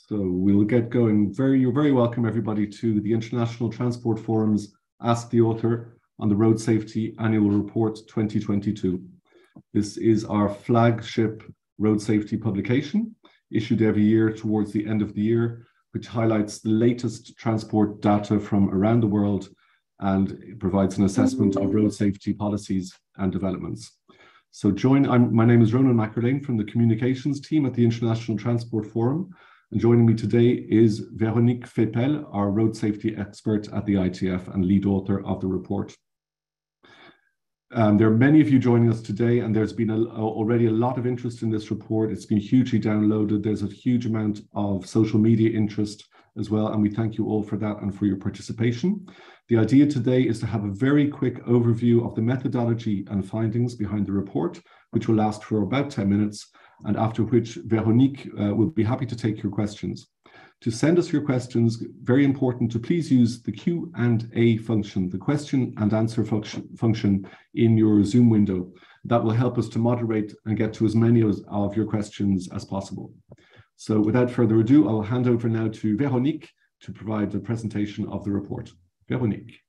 So we'll get going. You're very welcome, everybody, to the International Transport Forum's Ask the Author on the Road Safety Annual Report 2022. This is our flagship road safety publication, issued every year towards the end of the year, which highlights the latest transport data from around the world and it provides an assessment of road safety policies and developments. So my name is Ronan McErlane from the communications team at the International Transport Forum. And joining me today is Veronique Feypell, our road safety expert at the ITF and lead author of the report. There are many of you joining us today, and there's been already a lot of interest in this report. It's been hugely downloaded. There's a huge amount of social media interest as well, and we thank you all for that and for your participation. The idea today is to have a very quick overview of the methodology and findings behind the report, which will last for about 10 minutes, and after which Veronique will be happy to take your questions. To send us your questions, very important to please use the Q&A function, the question and answer function in your Zoom window. That will help us to moderate and get to as many of your questions as possible. So without further ado, I will hand over now to Veronique to provide the presentation of the report. Veronique.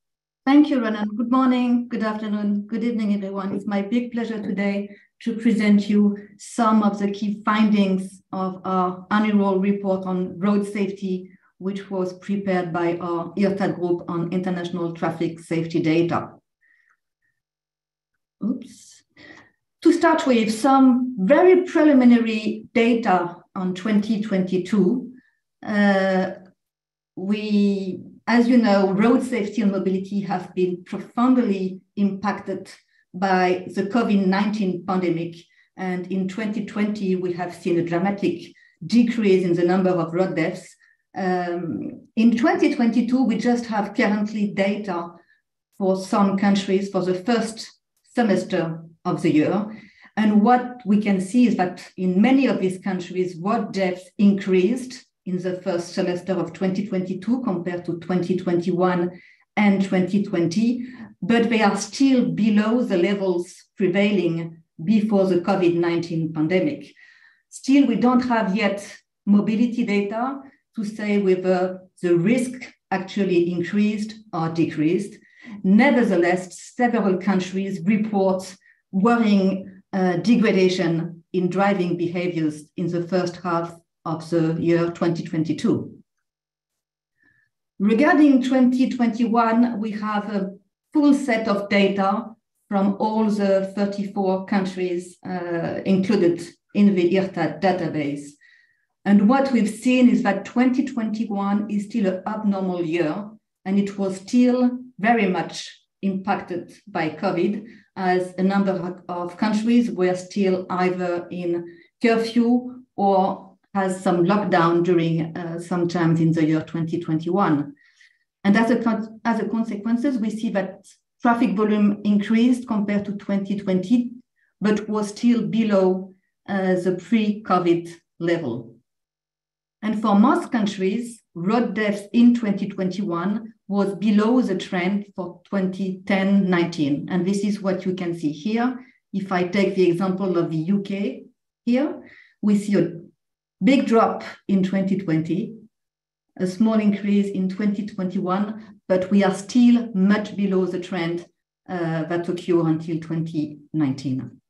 Thank you, Ronan. Good morning, good afternoon, good evening, everyone. It's my big pleasure today to present you some of the key findings of our annual report on road safety, which was prepared by our IRTAD Group on international traffic safety data. To start with, some very preliminary data on 2022. As you know, road safety and mobility have been profoundly impacted by the COVID-19 pandemic. And in 2020, we have seen a dramatic decrease in the number of road deaths. In 2022, we just have currently data for some countries for the first semester of the year. And what we can see is that in many of these countries, road deaths increased in the first semester of 2022 compared to 2021 and 2020, but they are still below the levels prevailing before the COVID-19 pandemic. Still, we don't have yet mobility data to say whether the risk actually increased or decreased. Nevertheless, several countries report worrying degradation in driving behaviors in the first half of the year 2022. Regarding 2021, we have a full set of data from all the 34 countries included in the IRTAD database. And what we've seen is that 2021 is still an abnormal year, and it was still very much impacted by COVID, as a number of countries were still either in curfew or has some lockdown during some times in the year 2021. And as a consequences, we see that traffic volume increased compared to 2020, but was still below the pre-COVID level. And for most countries, road deaths in 2021 was below the trend for 2010-19. And this is what you can see here. If I take the example of the UK here, we see a big drop in 2020, a small increase in 2021, but we are still much below the trend that occurred until 2019.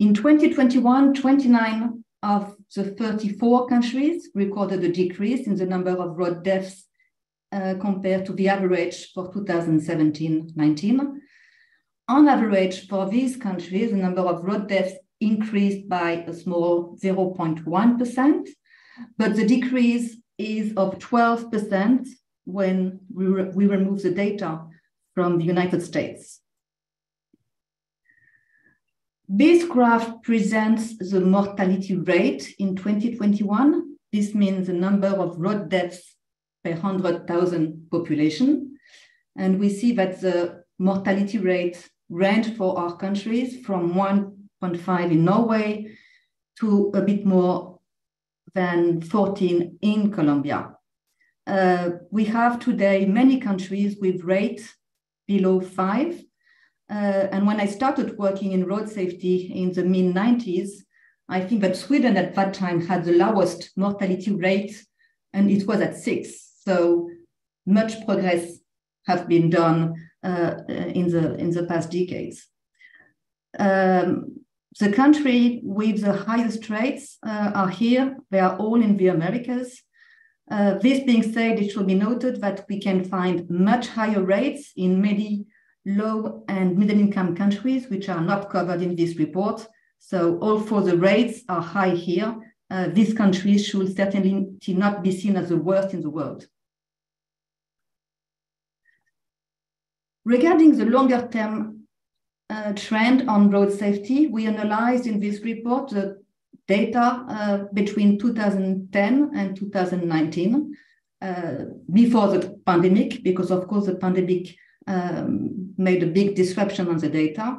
In 2021, 29 of the 34 countries recorded a decrease in the number of road deaths compared to the average for 2017-19. On average, for these countries, the number of road deaths increased by a small 0.1%, but the decrease is of 12% when we remove the data from the United States. This graph presents the mortality rate in 2021. This means the number of road deaths per 100,000 population. And we see that the mortality rate range for our countries from 1.5 in Norway to a bit more than 14 in Colombia. We have today many countries with rates below 5. And when I started working in road safety in the mid-90s, I think that Sweden at that time had the lowest mortality rate, and it was at 6. So much progress have been done in the past decades. The country with the highest rates are here. They are all in the Americas. This being said, it should be noted that we can find much higher rates in many low and middle-income countries, which are not covered in this report. So although the rates are high here, these countries should certainly not be seen as the worst in the world. Regarding the longer-term trend on road safety, we analyzed in this report the data between 2010 and 2019, before the pandemic, because of course the pandemic made a big disruption on the data.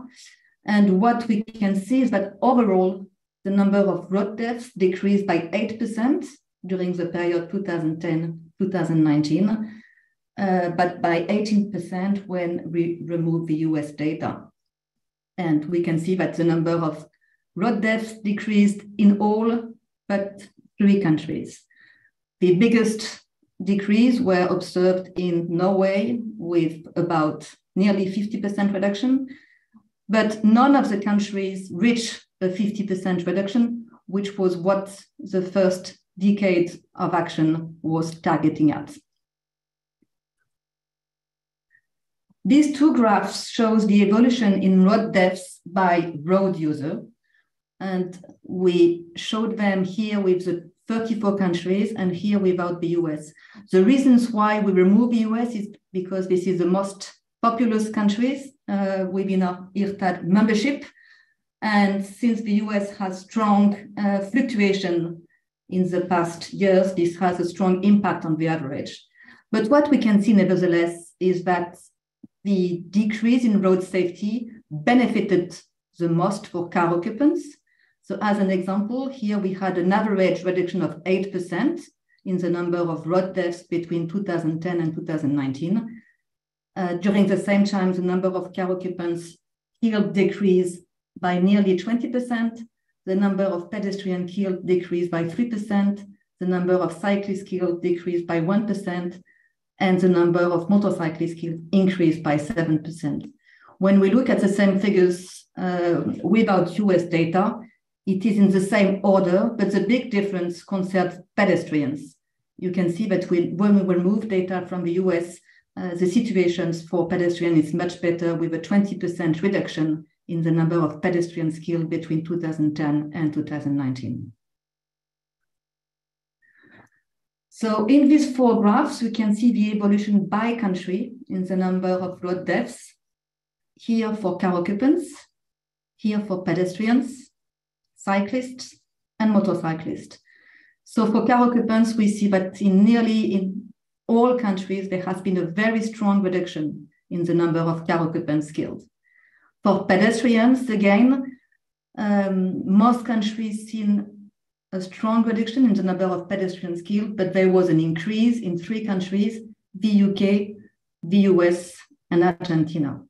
And what we can see is that overall, the number of road deaths decreased by 8% during the period 2010-2019, but by 18% when we remove the US data. And we can see that the number of road deaths decreased in all but 3 countries. The biggest decrease were observed in Norway with about nearly 50% reduction, but none of the countries reached a 50% reduction, which was what the first decade of action was targeting at. These 2 graphs shows the evolution in road deaths by road user. And we showed them here with the 34 countries and here without the US. The reasons why we remove the US is because this is the most populous countries within our IRTAD membership. And since the US has strong fluctuation in the past years, this has a strong impact on the average. But what we can see nevertheless is that the decrease in road safety benefited the most for car occupants. So as an example, here we had an average reduction of 8% in the number of road deaths between 2010 and 2019. During the same time, the number of car occupants killed decreased by nearly 20%. The number of pedestrians killed decreased by 3%. The number of cyclists killed decreased by 1%. And the number of motorcyclists killed increased by 7%. When we look at the same figures without US data, it is in the same order, but the big difference concerns pedestrians. You can see that when we remove data from the US, the situations for pedestrians is much better, with a 20% reduction in the number of pedestrians killed between 2010 and 2019. So in these 4 graphs, we can see the evolution by country in the number of road deaths, here for car occupants, here for pedestrians, cyclists, and motorcyclists. So for car occupants, we see that in all countries, there has been a very strong reduction in the number of car occupants killed. For pedestrians, again, most countries seen a strong reduction in the number of pedestrians killed, but there was an increase in 3 countries, the UK, the US, and Argentina.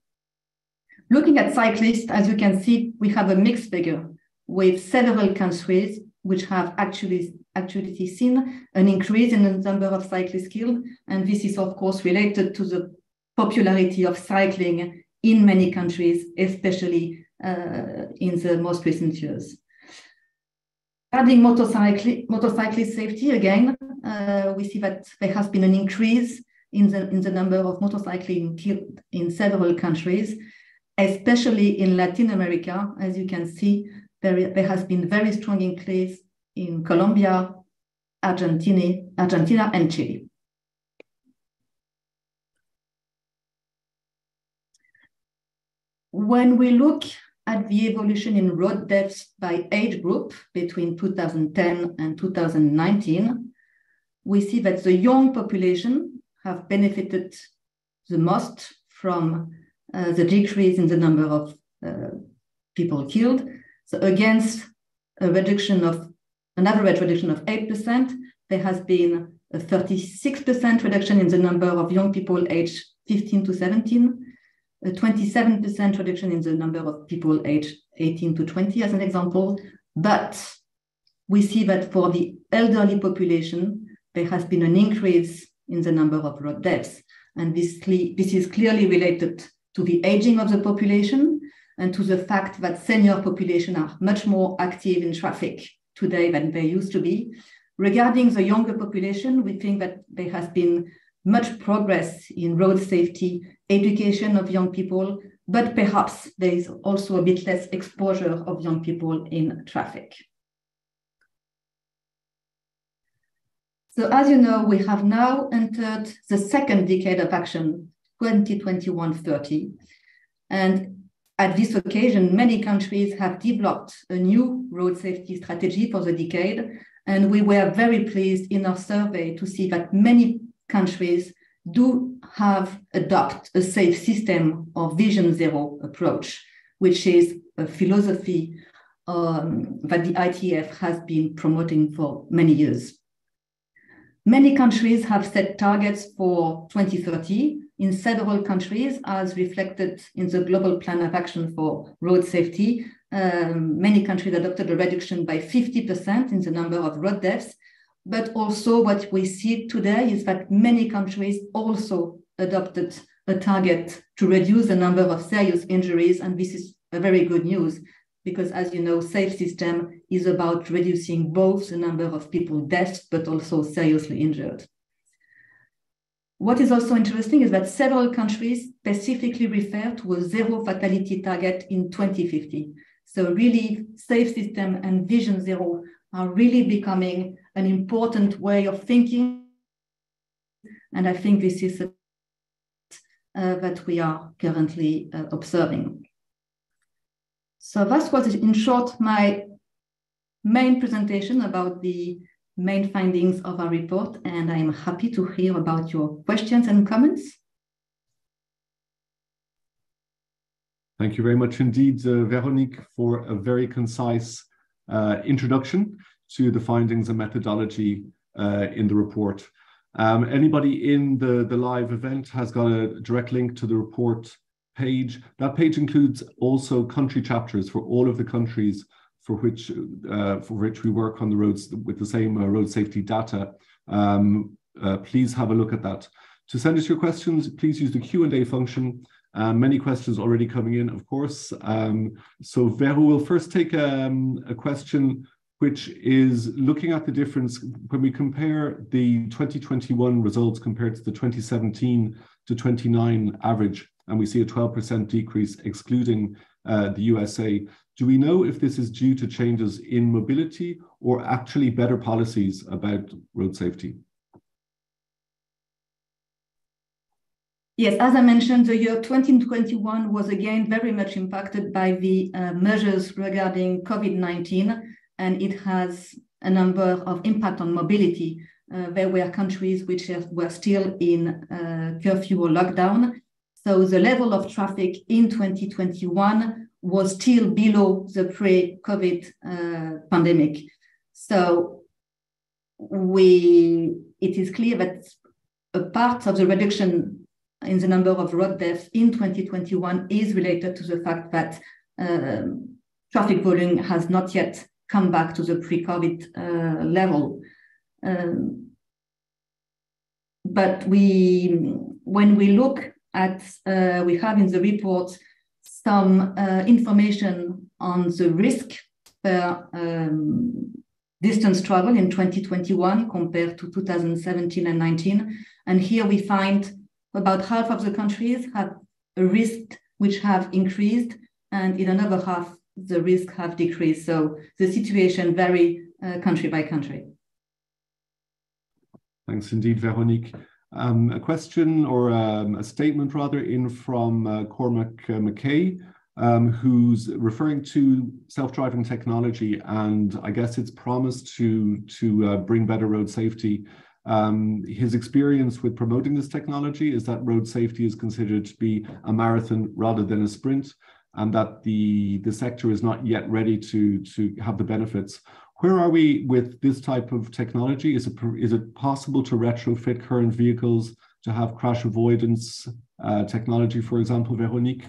Looking at cyclists, as you can see, we have a mixed figure with several countries which have actually seen an increase in the number of cyclists killed. And this is, of course, related to the popularity of cycling in many countries, especially in the most recent years. Regarding motorcyclist safety, again, we see that there has been an increase in the number of motorcycling killed in several countries, especially in Latin America. As you can see, there has been very strong increase in Colombia, Argentina, and Chile. When we look at the evolution in road deaths by age group between 2010 and 2019, we see that the young population have benefited the most from the decrease in the number of people killed. So against an average reduction of 8%, there has been a 36% reduction in the number of young people aged 15 to 17, a 27% reduction in the number of people aged 18 to 20 as an example, but we see that for the elderly population, there has been an increase in the number of road deaths. And this is clearly related to the aging of the population and to the fact that senior population are much more active in traffic today than they used to be. Regarding the younger population, we think that there has been much progress in road safety, education of young people, but perhaps there is also a bit less exposure of young people in traffic. So as you know, we have now entered the second decade of action, 2021-30. And at this occasion, many countries have developed a new road safety strategy for the decade. And we were very pleased in our survey to see that many countries do have adopted a safe system or Vision Zero approach, which is a philosophy that the ITF has been promoting for many years. Many countries have set targets for 2030 in several countries, as reflected in the Global Plan of Action for Road Safety. Many countries adopted a reduction by 50% in the number of road deaths. But also what we see today is that many countries also adopted a target to reduce the number of serious injuries. And this is a very good news, because as you know, safe system is about reducing both the number of people dead, but also seriously injured. What is also interesting is that several countries specifically refer to a zero fatality target in 2050. So really, safe system and Vision Zero are really becoming an important way of thinking. And I think this is that we are currently observing. So that was, in short, my main presentation about the main findings of our report, and I'm happy to hear about your questions and comments. Thank you very much indeed, Veronique, for a very concise introduction to the findings and methodology in the report. Anybody in the live event has got a direct link to the report page. That page includes also country chapters for all of the countries for which we work on the roads with the same road safety data. Please have a look at that. To send us your questions, please use the Q&A function. Many questions already coming in, of course. So Vero will first take a question which is looking at the difference when we compare the 2021 results compared to the 2017 to 29 average, and we see a 12% decrease excluding the USA. Do we know if this is due to changes in mobility or actually better policies about road safety? Yes, as I mentioned, the year 2021 was again very much impacted by the measures regarding COVID-19, and it has a number of impact on mobility. There were countries which were still in curfew or lockdown. So the level of traffic in 2021 was still below the pre-COVID pandemic. So it is clear that a part of the reduction in the number of road deaths in 2021 is related to the fact that traffic volume has not yet come back to the pre-COVID level. But when we look at, we have in the report some information on the risk per distance travel in 2021 compared to 2017 and 19. And here we find about half of the countries have a risk which have increased, and in another half, the risk have decreased. So the situation vary country by country. Thanks indeed, Veronique. A question or a statement rather in from Cormac McKay, who's referring to self-driving technology and I guess its promise to bring better road safety. His experience with promoting this technology is that road safety is considered to be a marathon rather than a sprint, and that the sector is not yet ready to have the benefits. Where are we with this type of technology? Is it possible to retrofit current vehicles to have crash avoidance technology, for example, Veronique?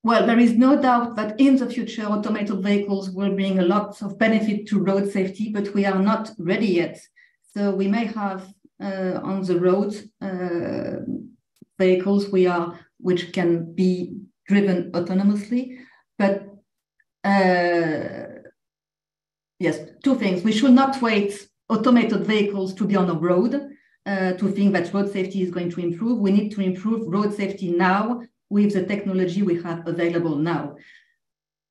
Well, there is no doubt that in the future, automated vehicles will bring a lot of benefit to road safety, but we are not ready yet. So we may have on the road vehicles which can be driven autonomously, but yes, two things. We should not wait automated vehicles to be on the road to think that road safety is going to improve. We need to improve road safety now with the technology we have available now.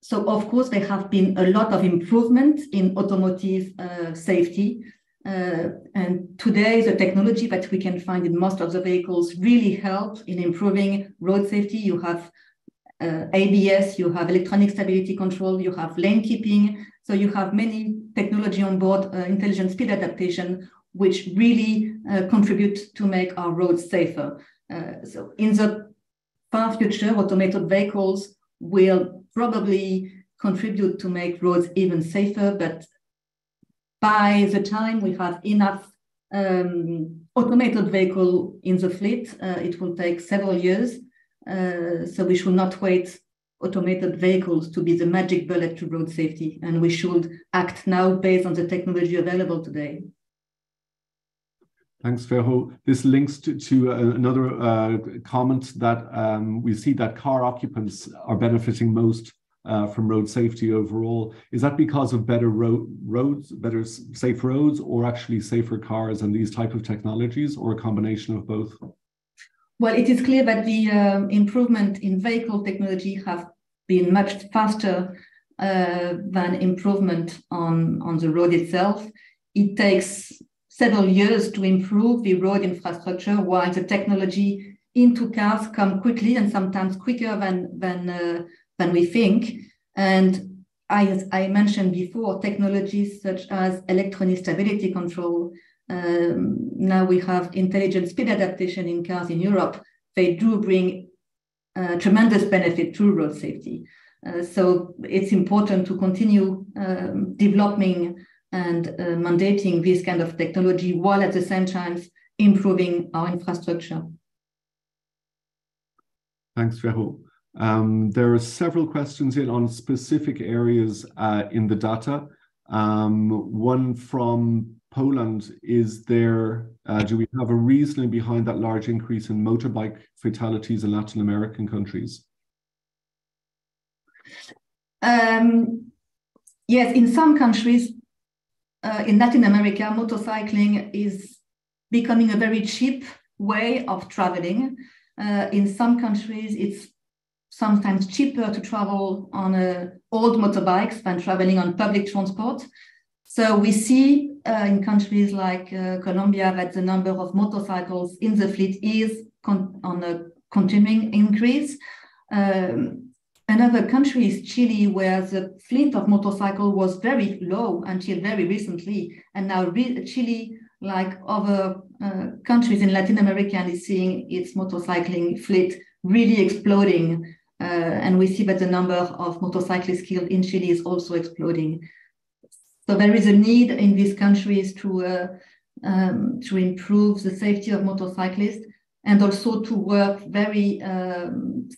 So of course, there have been a lot of improvement in automotive safety. And today, the technology that we can find in most of the vehicles really help in improving road safety. You have ABS, you have electronic stability control, you have lane keeping. So you have many technology on board, intelligent speed adaptation, which really contribute to make our roads safer. So in the far future, automated vehicles will probably contribute to make roads even safer, but by the time we have enough automated vehicle in the fleet, it will take several years. So we should not wait automated vehicles to be the magic bullet to road safety, and we should act now based on the technology available today. Thanks, Vero. This links to another comment that we see that car occupants are benefiting most from road safety overall. Is that because of better roads, better safe roads, or actually safer cars and these type of technologies, or a combination of both? Well, it is clear that the improvement in vehicle technology have been much faster than improvement on the road itself. It takes several years to improve the road infrastructure, while the technology into cars come quickly and sometimes quicker than we think. And as I mentioned before, technologies such as electronic stability control, now we have intelligent speed adaptation in cars in Europe. They do bring tremendous benefit to road safety. So it's important to continue developing and mandating this kind of technology while at the same time improving our infrastructure. Thanks, Vero. There are several questions on specific areas in the data. One from Poland is do we have a reasoning behind that large increase in motorbike fatalities in Latin American countries? Yes, in some countries in Latin America, motorcycling is becoming a very cheap way of traveling. In some countries, it's sometimes cheaper to travel on old motorbikes than traveling on public transport. So we see in countries like Colombia that the number of motorcycles in the fleet is on a continuing increase. Another country is Chile, where the fleet of motorcycles was very low until very recently. And now Chile, like other countries in Latin America, is seeing its motorcycling fleet really exploding. And we see that the number of motorcyclists killed in Chile is also exploding. So there is a need in these countries to improve the safety of motorcyclists, and also to work very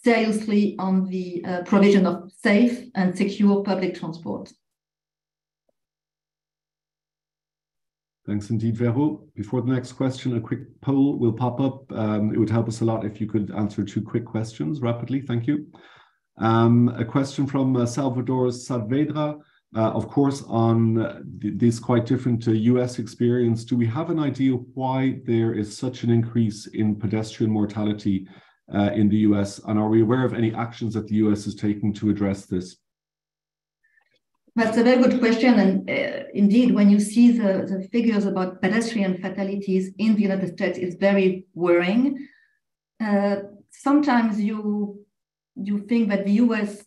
seriously on the provision of safe and secure public transport. Thanks indeed, Vero. Before the next question, a quick poll will pop up. It would help us a lot if you could answer 2 quick questions rapidly. Thank you. A question from Salvador Saavedra. Of course, on this quite different US experience, do we have an idea why there is such an increase in pedestrian mortality in the US? And are we aware of any actions that the US is taking to address this? That's a very good question. And indeed, when you see the figures about pedestrian fatalities in the United States, it's very worrying. Sometimes you think that the US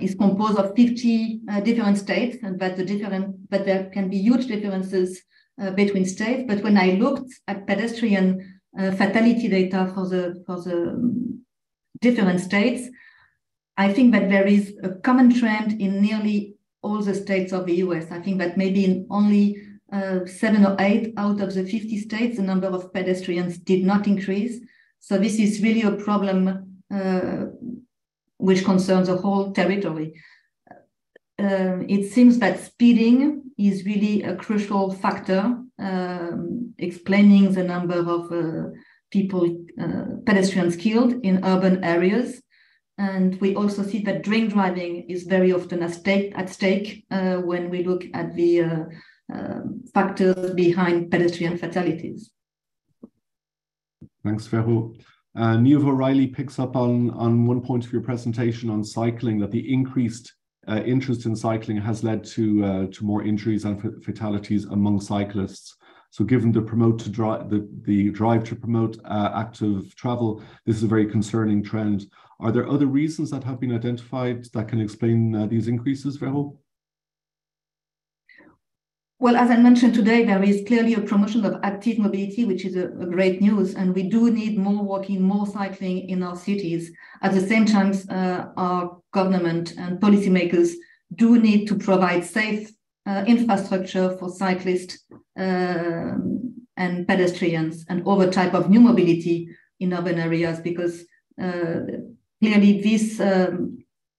is composed of 50 different states, and that there can be huge differences between states. But when I looked at pedestrian fatality data for the different states, I think that there is a common trend in nearly all the states of the US. I think that maybe in only 7 or 8 out of the 50 states, the number of pedestrians did not increase. So this is really a problem which concerns the whole territory. It seems that speeding is really a crucial factor, explaining the number of pedestrians killed in urban areas. And we also see that drink driving is very often at stake when we look at the factors behind pedestrian fatalities. Thanks, Vero. Niamh O'Reilly picks up on one point of your presentation on cycling, that the increased interest in cycling has led to more injuries and fatalities among cyclists. So given the drive to promote active travel, this is a very concerning trend. Are there other reasons that have been identified that can explain these increases, Vero? Well, as I mentioned today, there is clearly a promotion of active mobility, which is a great news, and we do need more walking, more cycling in our cities. At the same time, our government and policymakers do need to provide safe infrastructure for cyclists and pedestrians and other type of new mobility in urban areas, because clearly this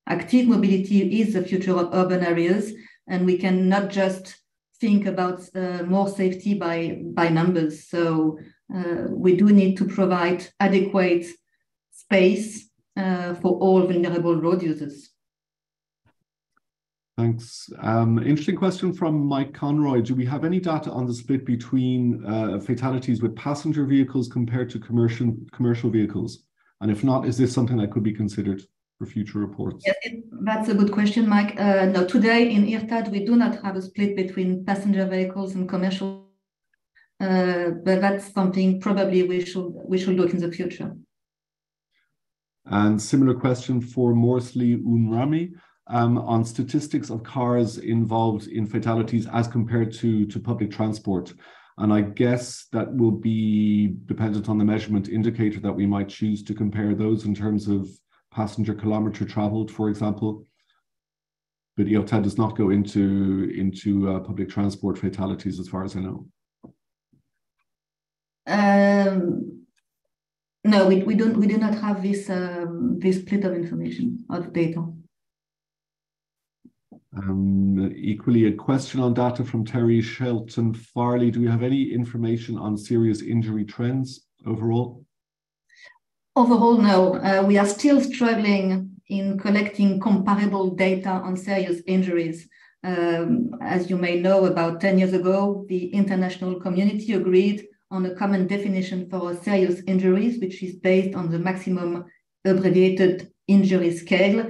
active mobility is the future of urban areas, and we cannot just think about more safety by numbers. So we do need to provide adequate space for all vulnerable road users. Thanks. Interesting question from Mike Conroy. Do we have any data on the split between fatalities with passenger vehicles compared to commercial vehicles? And if not, is this something that could be considered for future reports? Yes, that's a good question, Mike. No, today in IRTAD, we do not have a split between passenger vehicles and commercial, but that's something probably we should look in the future. And similar question for Morsley Unrami on statistics of cars involved in fatalities as compared to public transport. And I guess that will be dependent on the measurement indicator that we might choose to compare those in terms of passenger kilometre travelled, for example. But IRTAD does not go into public transport fatalities, as far as I know. No, we do not have this split of information, of data. Equally, a question on data from Terry Shelton Farley. Do we have any information on serious injury trends overall? Overall, no. We are still struggling in collecting comparable data on serious injuries. As you may know, about 10 years ago, the international community agreed on a common definition for serious injuries, which is based on the maximum abbreviated injury scale.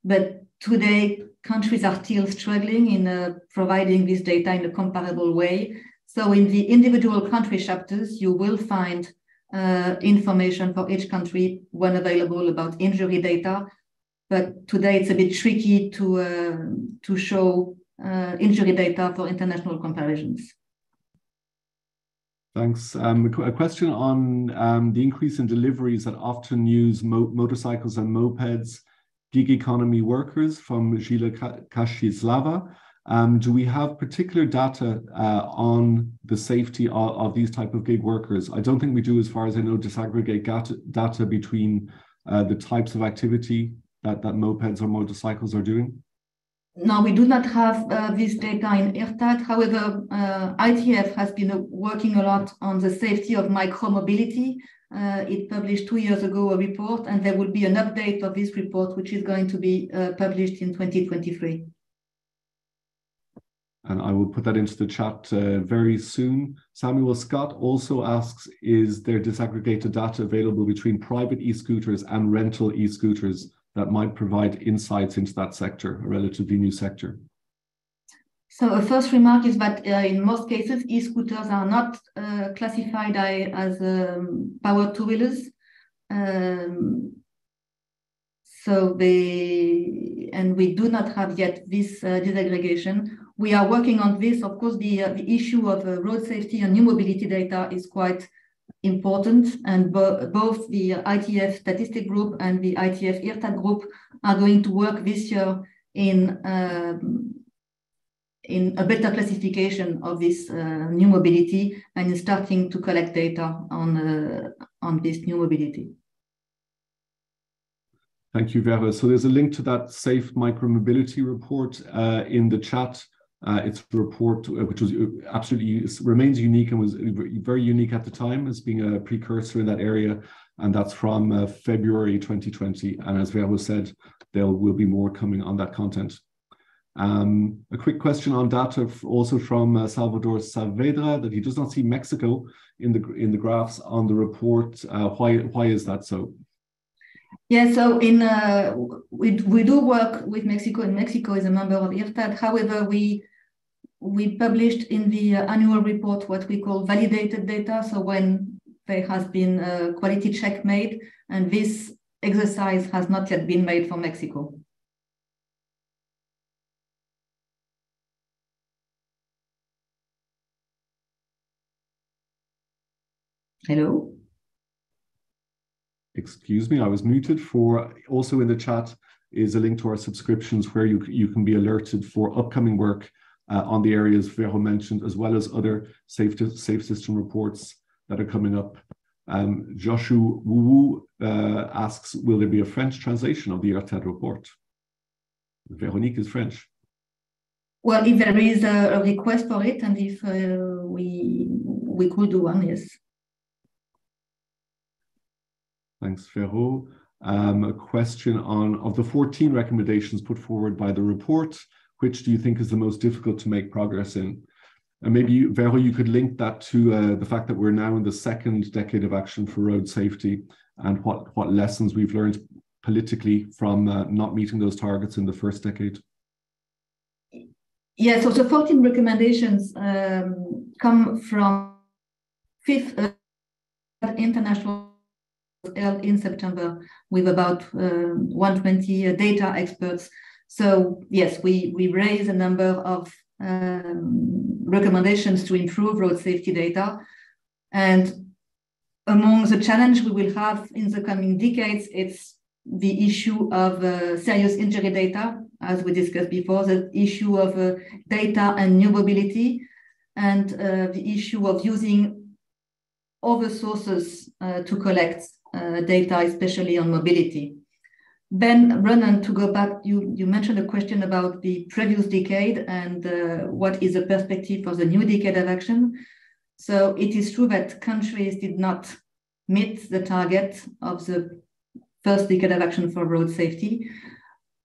But today, countries are still struggling in providing this data in a comparable way. So in the individual country chapters, you will find information for each country when available about injury data. But today it's a bit tricky to show injury data for international comparisons. Thanks. A question on the increase in deliveries that often use motorcycles and mopeds, gig economy workers from Gila Kashislava. Do we have particular data on the safety of these type of gig workers? I don't think we do, as far as I know, disaggregate data between the types of activity that mopeds or motorcycles are doing. No, we do not have this data in IRTAD. However, ITF has been working a lot on the safety of micromobility. It published 2 years ago a report, and there will be an update of this report, which is going to be published in 2023. And I will put that into the chat very soon. Samuel Scott also asks, is there disaggregated data available between private e-scooters and rental e-scooters that might provide insights into that sector, a relatively new sector? So a first remark is that in most cases, e-scooters are not classified as powered two-wheelers. And we do not have yet this disaggregation. We are working on this. Of course, the issue of road safety and new mobility data is quite important, and both the ITF Statistic Group and the ITF IRTAD Group are going to work this year in a better classification of this new mobility, and in starting to collect data on this new mobility. Thank you, Vera. So there's a link to that Safe Micromobility report in the chat. It's a report which was absolutely remains unique and was very unique at the time as being a precursor in that area. And that's from February 2020. And as Vera said, there will be more coming on that content. A quick question on data also from Salvador Saavedra, that he does not see Mexico in the graphs on the report. Why is that so? Yeah, so we do work with Mexico, and Mexico is a member of IRTAD. However, we published in the annual report what we call validated data. So when there has been a quality check made, and this exercise has not yet been made for Mexico. Hello? Excuse me, I was muted. For also in the chat is a link to our subscriptions where you can be alerted for upcoming work on the areas Vero mentioned, as well as other safe system reports that are coming up. Joshua Wu asks, will there be a French translation of the IRTAD report? Veronique is French. Well, if there is a request for it, and if we could do one, yes. Thanks, Vero. A question of the 14 recommendations put forward by the report, which do you think is the most difficult to make progress in? And maybe, Vero, you could link that to the fact that we're now in the second decade of action for road safety, and what lessons we've learned politically from not meeting those targets in the first decade. Yeah, so the 14 recommendations come from 5th International held in September with about 120 data experts. So yes, we raise a number of recommendations to improve road safety data. And among the challenge we will have in the coming decades, it's the issue of serious injury data, as we discussed before, the issue of data and new mobility, and the issue of using other sources to collect data, especially on mobility. Ben, Ronan, to go back, you mentioned a question about the previous decade and what is the perspective for the new decade of action. So it is true that countries did not meet the target of the first decade of action for road safety.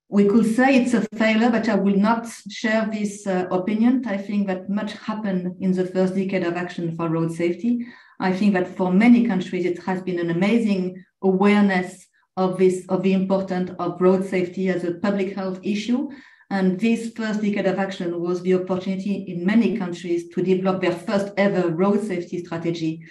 We could say it's a failure, but I will not share this opinion. I think that much happened in the first decade of action for road safety. I think that for many countries, it has been an amazing awareness of the importance of road safety as a public health issue. And this first decade of action was the opportunity in many countries to develop their first ever road safety strategy.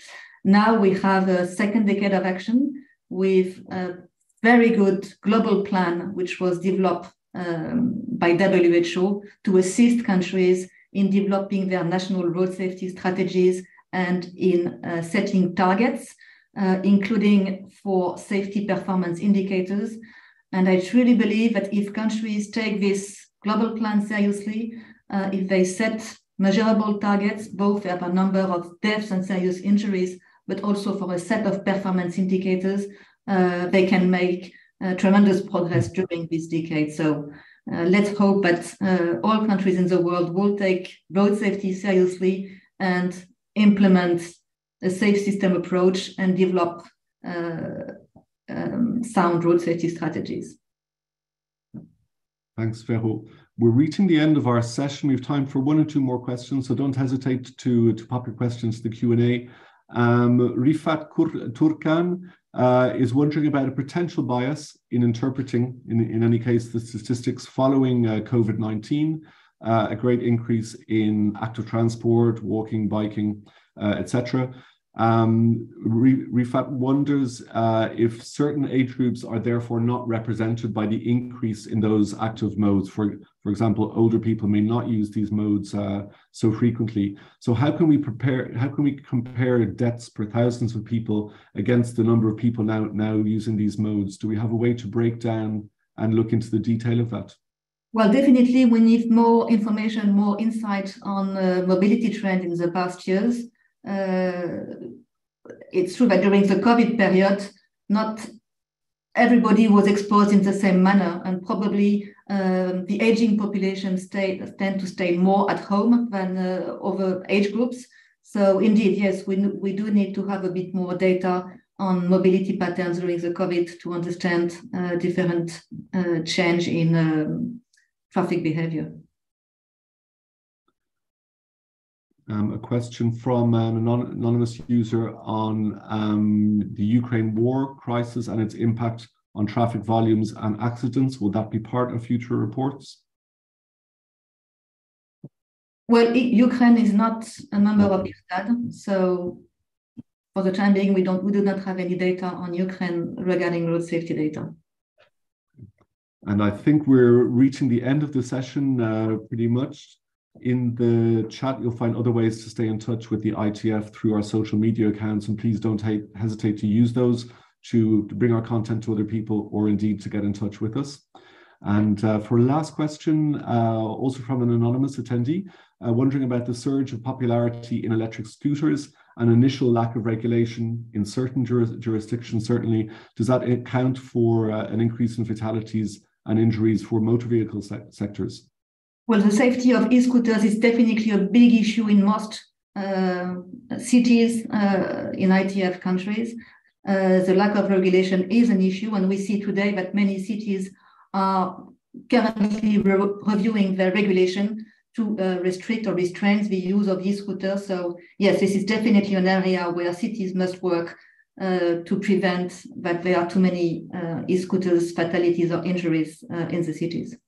Now we have a second decade of action with a very good global plan, which was developed by WHO to assist countries in developing their national road safety strategies and in setting targets, including for safety performance indicators. And I truly believe that if countries take this global plan seriously, if they set measurable targets, both at a number of deaths and serious injuries, but also for a set of performance indicators, they can make tremendous progress during this decade. So let's hope that all countries in the world will take road safety seriously and implement a safe system approach and develop sound road safety strategies. Thanks, Vero. We're reaching the end of our session. We have time for one or two more questions, so don't hesitate to pop your questions to the Q&A. Rifat Turkan is wondering about a potential bias in interpreting, in any case, the statistics following COVID-19, a great increase in active transport, walking, biking, etc. Rifat wonders if certain age groups are therefore not represented by the increase in those active modes. For example, older people may not use these modes so frequently. So how can we compare deaths per thousands of people against the number of people now using these modes? Do we have a way to break down and look into the detail of that? Well, definitely we need more information, more insight on mobility trend in the past years. It's true that during the COVID period, not everybody was exposed in the same manner, and probably the aging population tend to stay more at home than other age groups. So indeed, yes, we do need to have a bit more data on mobility patterns during the COVID to understand different change in traffic behavior. A question from an anonymous user on the Ukraine war crisis and its impact on traffic volumes and accidents. Will that be part of future reports? Well, Ukraine is not a member of IRTAD, so for the time being, we do not have any data on Ukraine regarding road safety data. And I think we're reaching the end of the session pretty much. In the chat, you'll find other ways to stay in touch with the ITF through our social media accounts, and please don't hesitate to use those to bring our content to other people or indeed to get in touch with us. And for last question, also from an anonymous attendee, wondering about the surge of popularity in electric scooters and initial lack of regulation in certain jurisdictions, certainly. Does that account for an increase in fatalities and injuries for motor vehicle sectors? Well, the safety of e-scooters is definitely a big issue in most cities in ITF countries. The lack of regulation is an issue, and we see today that many cities are currently reviewing their regulation to restrict or restrain the use of e-scooters. So yes, this is definitely an area where cities must work to prevent that there are too many e-scooters, fatalities or injuries in the cities.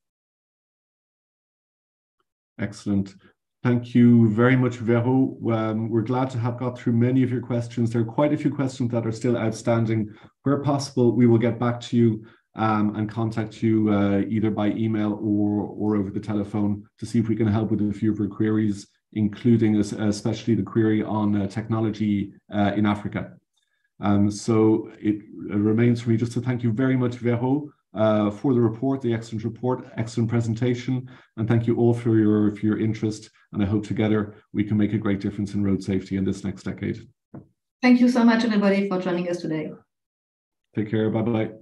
Excellent. Thank you very much, Vero. We're glad to have got through many of your questions. There are quite a few questions that are still outstanding. Where possible, we will get back to you and contact you either by email or over the telephone to see if we can help with a few of your queries, including especially the query on technology in Africa. So it remains for me just to thank you very much, Vero, for the report, the excellent report, excellent presentation, and thank you all for your interest. And I hope together we can make a great difference in road safety in this next decade. Thank you so much, everybody, for joining us today. Take care. Bye-bye.